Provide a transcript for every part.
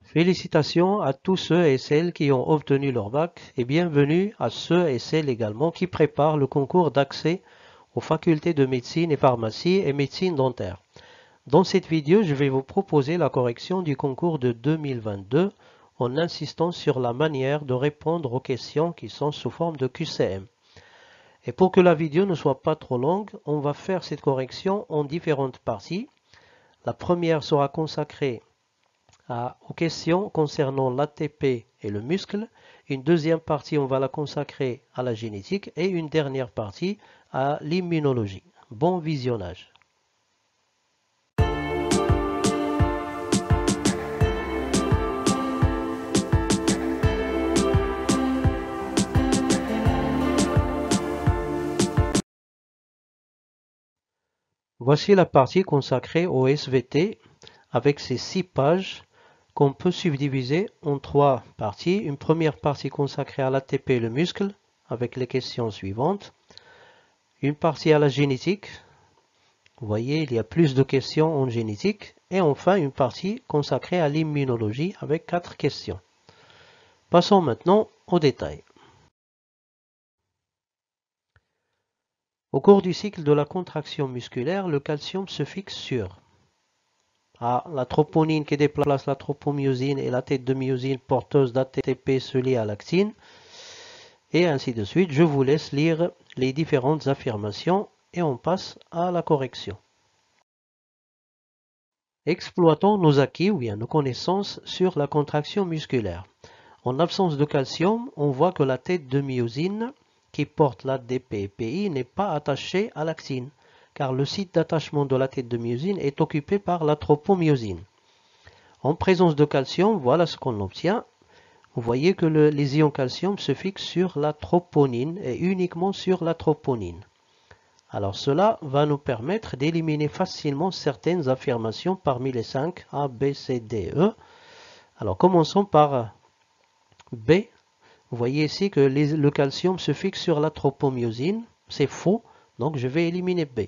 Félicitations à tous ceux et celles qui ont obtenu leur bac et bienvenue à ceux et celles également qui préparent le concours d'accès aux facultés de médecine et pharmacie et médecine dentaire. Dans cette vidéo, je vais vous proposer la correction du concours de 2022 en insistant sur la manière de répondre aux questions qui sont sous forme de QCM. Et pour que la vidéo ne soit pas trop longue, on va faire cette correction en différentes parties. La première sera consacrée aux questions concernant l'ATP et le muscle. Une deuxième partie, on va la consacrer à la génétique et une dernière partie à l'immunologie. Bon visionnage. Voici la partie consacrée au SVT avec ses 6 pages qu'on peut subdiviser en 3 parties. Une première partie consacrée à l'ATP et le muscle avec les questions suivantes. Une partie à la génétique. Vous voyez, il y a plus de questions en génétique. Et enfin, une partie consacrée à l'immunologie avec 4 questions. Passons maintenant aux détails. Au cours du cycle de la contraction musculaire, le calcium se fixe sur la troponine qui déplace la tropomyosine et la tête de myosine porteuse d'ATP se lie à l'actine. Et ainsi de suite. Je vous laisse lire les différentes affirmations et on passe à la correction. Exploitons nos acquis ou bien nos connaissances sur la contraction musculaire. En absence de calcium, on voit que la tête de myosine qui porte l'ADP-PI n'est pas attachée à l'actine, car le site d'attachement de la tête de myosine est occupé par la tropomyosine. En présence de calcium, voilà ce qu'on obtient. Vous voyez que les ions calcium se fixent sur la troponine et uniquement sur la troponine. Alors cela va nous permettre d'éliminer facilement certaines affirmations parmi les 5 A, B, C, D, E. Alors commençons par B. Vous voyez ici que le calcium se fixe sur la tropomyosine. C'est faux, donc je vais éliminer B.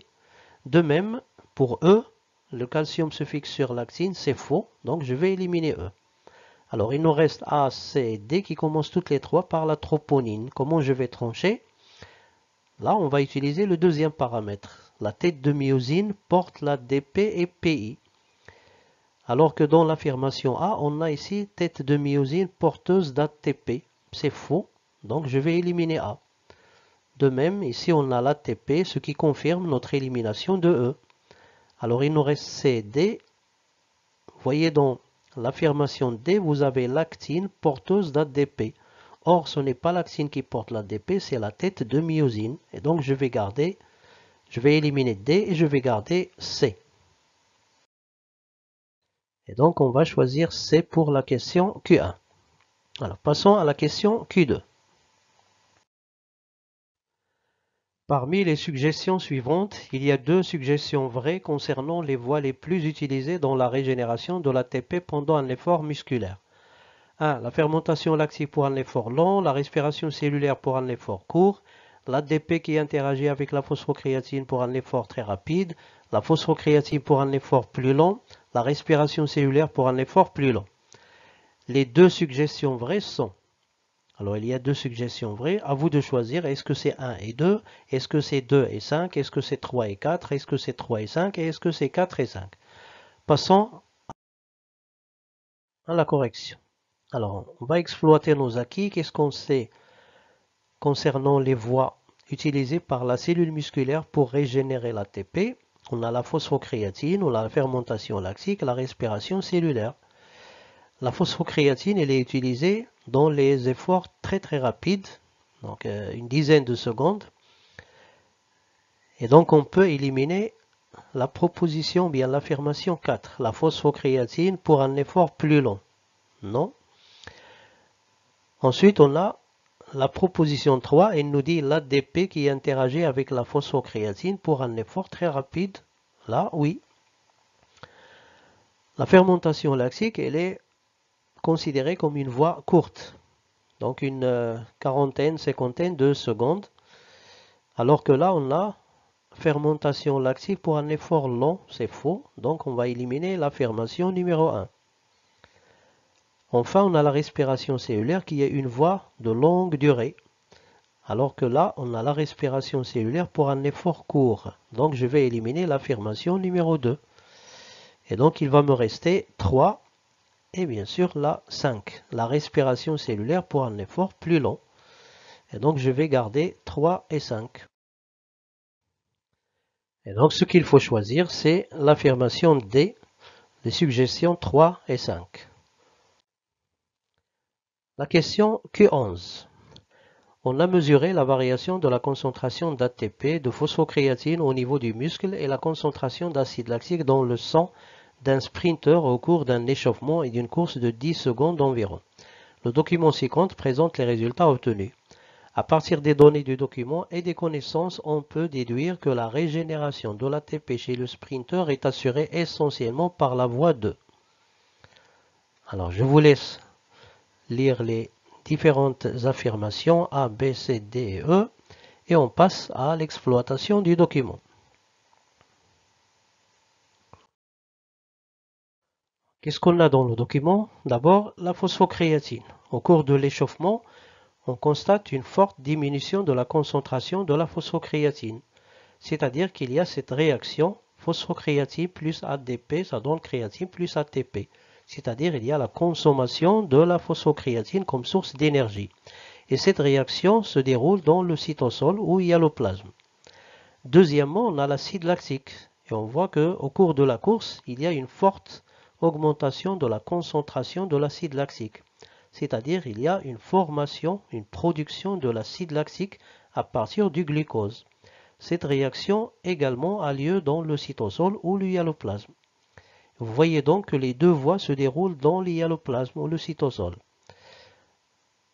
De même, pour E, le calcium se fixe sur l'actine. C'est faux, donc je vais éliminer E. Alors il nous reste A, C et D qui commencent toutes les trois par la troponine. Comment je vais trancher? Là, on va utiliser le deuxième paramètre. La tête de myosine porte la DP et PI. Alors que dans l'affirmation A, on a ici tête de myosine porteuse d'ATP. C'est faux, donc je vais éliminer A. De même, ici on a l'ATP, ce qui confirme notre élimination de E. Alors il nous reste C, D. Vous voyez dans l'affirmation D, vous avez l'actine porteuse d'ADP. Or, ce n'est pas l'actine qui porte l'ADP, c'est la tête de myosine. Et donc, je vais éliminer D et je vais garder C. Et donc, on va choisir C pour la question Q1. Alors, passons à la question Q2. Parmi les suggestions suivantes, il y a 2 suggestions vraies concernant les voies les plus utilisées dans la régénération de l'ATP pendant un effort musculaire. 1. La fermentation lactique pour un effort long, la respiration cellulaire pour un effort court, l'ADP qui interagit avec la phosphocréatine pour un effort très rapide, la phosphocréatine pour un effort plus long, la respiration cellulaire pour un effort plus long. Les 2 suggestions vraies sont, alors il y a 2 suggestions vraies, à vous de choisir, est-ce que c'est 1 et 2, est-ce que c'est 2 et 5, est-ce que c'est 3 et 4, est-ce que c'est 3 et 5, et est-ce que c'est 4 et 5. Passons à la correction. Alors, on va exploiter nos acquis. Qu'est-ce qu'on sait concernant les voies utilisées par la cellule musculaire pour régénérer l'ATP? On a la phosphocréatine, on a la fermentation lactique, la respiration cellulaire. La phosphocréatine, elle est utilisée dans les efforts très très rapides, donc une dizaine de secondes. Et donc on peut éliminer la proposition, bien l'affirmation 4, la phosphocréatine pour un effort plus long. Non. Ensuite, on a la proposition 3, elle nous dit l'ADP qui interagit avec la phosphocréatine pour un effort très rapide. Là, oui. La fermentation lactique, elle est considérée comme une voie courte. Donc une quarantaine, cinquantaine de secondes. Alors que là, on a fermentation lactique pour un effort long, c'est faux. Donc on va éliminer l'affirmation numéro 1. Enfin, on a la respiration cellulaire qui est une voie de longue durée. Alors que là, on a la respiration cellulaire pour un effort court. Donc, je vais éliminer l'affirmation numéro 2. Et donc, il va me rester 3 et bien sûr la 5. La respiration cellulaire pour un effort plus long. Et donc, je vais garder 3 et 5. Et donc, ce qu'il faut choisir, c'est l'affirmation D, les suggestions 3 et 5. La question Q11. On a mesuré la variation de la concentration d'ATP, de phosphocréatine au niveau du muscle et la concentration d'acide lactique dans le sang d'un sprinter au cours d'un échauffement et d'une course de 10 secondes environ. Le document ci-contre présente les résultats obtenus. À partir des données du document et des connaissances, on peut déduire que la régénération de l'ATP chez le sprinter est assurée essentiellement par la voie 2. Alors, je vous laisse lire les différentes affirmations A, B, C, D et E et on passe à l'exploitation du document. Qu'est-ce qu'on a dans le document? D'abord, la phosphocréatine. Au cours de l'échauffement, on constate une forte diminution de la concentration de la phosphocréatine. C'est-à-dire qu'il y a cette réaction phosphocréatine plus ADP, ça donne créatine plus ATP. C'est-à-dire qu'il y a la consommation de la phosphocréatine comme source d'énergie. Et cette réaction se déroule dans le cytosol où il y a le plasme. Deuxièmement, on a l'acide lactique. Et on voit qu'au cours de la course, il y a une forte augmentation de la concentration de l'acide lactique. C'est-à-dire qu'il y a une formation, une production de l'acide lactique à partir du glucose. Cette réaction également a lieu dans le cytosol ou le hyaloplasme. Vous voyez donc que les deux voies se déroulent dans le hyaloplasme ou le cytosol.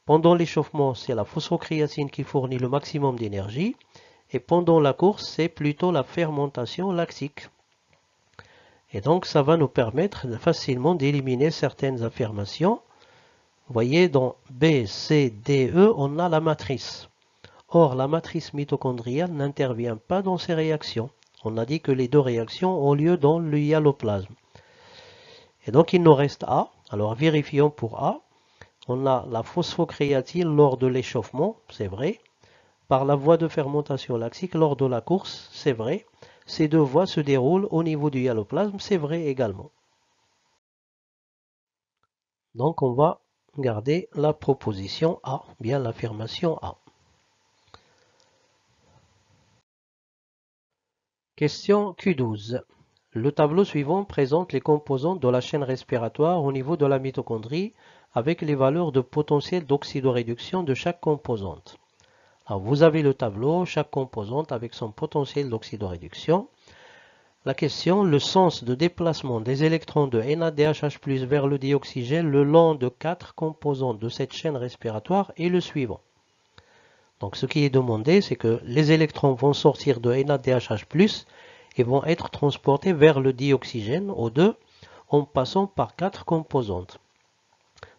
Pendant l'échauffement, c'est la phosphocréatine qui fournit le maximum d'énergie. Et pendant la course, c'est plutôt la fermentation lactique. Et donc, ça va nous permettre facilement d'éliminer certaines affirmations. Vous voyez, dans B, C, D, E, on a la matrice. Or, la matrice mitochondriale n'intervient pas dans ces réactions. On a dit que les deux réactions ont lieu dans le hyaloplasme. Et donc, il nous reste A. Alors, vérifions pour A. On a la phosphocréatine lors de l'échauffement, c'est vrai. Par la voie de fermentation lactique lors de la course, c'est vrai. Ces deux voies se déroulent au niveau du hyaloplasme, c'est vrai également. Donc, on va garder la proposition A, bien l'affirmation A. Question Q12. Le tableau suivant présente les composantes de la chaîne respiratoire au niveau de la mitochondrie avec les valeurs de potentiel d'oxydoréduction de chaque composante. Alors vous avez le tableau, chaque composante avec son potentiel d'oxydoréduction. La question, le sens de déplacement des électrons de NADH+ vers le dioxygène le long de 4 composantes de cette chaîne respiratoire est le suivant. Donc ce qui est demandé, c'est que les électrons vont sortir de NADH+ et vont être transportés vers le dioxygène O2 en passant par 4 composantes.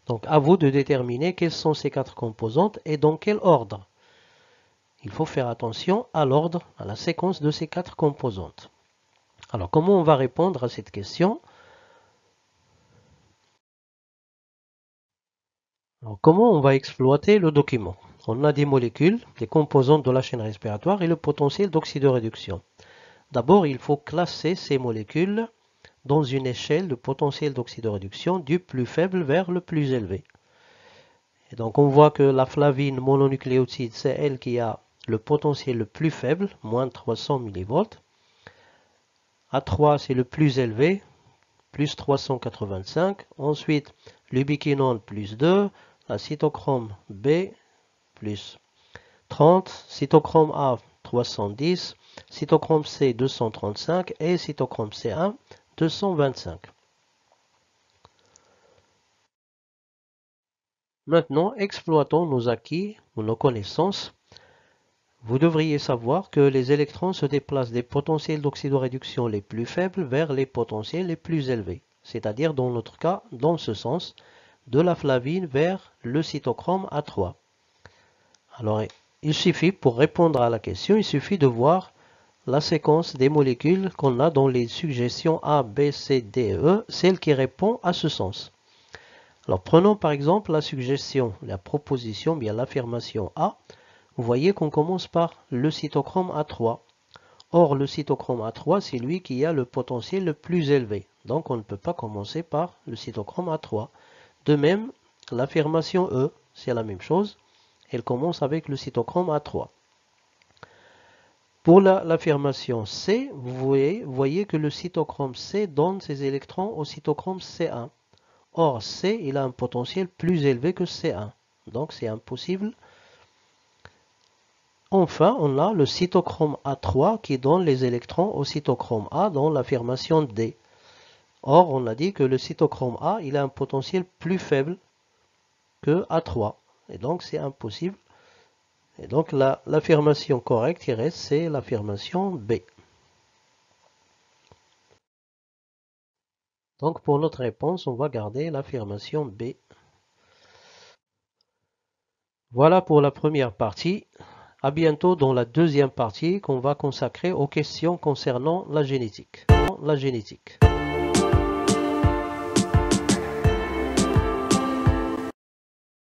Donc à vous de déterminer quelles sont ces 4 composantes et dans quel ordre. Il faut faire attention à l'ordre, à la séquence de ces 4 composantes. Alors comment on va répondre à cette question? Alors, comment on va exploiter le document? On a des molécules, des composantes de la chaîne respiratoire et le potentiel d'oxydoréduction. D'abord, il faut classer ces molécules dans une échelle de potentiel d'oxydoréduction du plus faible vers le plus élevé. Et donc on voit que la flavine mononucléotide, c'est elle qui a le potentiel le plus faible, moins 300 mV. A3, c'est le plus élevé, plus 385. Ensuite, l'ubiquinone, plus 2. La cytochrome B, plus 30. Cytochrome A, 310. Cytochrome C, 235. Et cytochrome C1, 225. Maintenant, exploitons nos acquis ou nos connaissances. Vous devriez savoir que les électrons se déplacent des potentiels d'oxydoréduction les plus faibles vers les potentiels les plus élevés. C'est-à-dire, dans notre cas, dans ce sens, de la flavine vers le cytochrome A3. Alors, il suffit, pour répondre à la question, il suffit de voir la séquence des molécules qu'on a dans les suggestions A, B, C, D et E, celle qui répond à ce sens. Alors prenons par exemple la suggestion, la proposition, bien l'affirmation A. Vous voyez qu'on commence par le cytochrome A3. Or, le cytochrome A3, c'est lui qui a le potentiel le plus élevé. Donc, on ne peut pas commencer par le cytochrome A3. De même, l'affirmation E, c'est la même chose. Elle commence avec le cytochrome A3. Pour l'affirmation C, vous voyez que le cytochrome C donne ses électrons au cytochrome C1. Or, C, il a un potentiel plus élevé que C1. Donc, c'est impossible. Enfin, on a le cytochrome A3 qui donne les électrons au cytochrome A dans l'affirmation D. Or, on a dit que le cytochrome A, il a un potentiel plus faible que A3. Et donc, c'est impossible. Et donc, l'affirmation correcte, il reste, c'est l'affirmation B. Donc, pour notre réponse, on va garder l'affirmation B. Voilà pour la première partie. À bientôt dans la deuxième partie qu'on va consacrer aux questions concernant la génétique.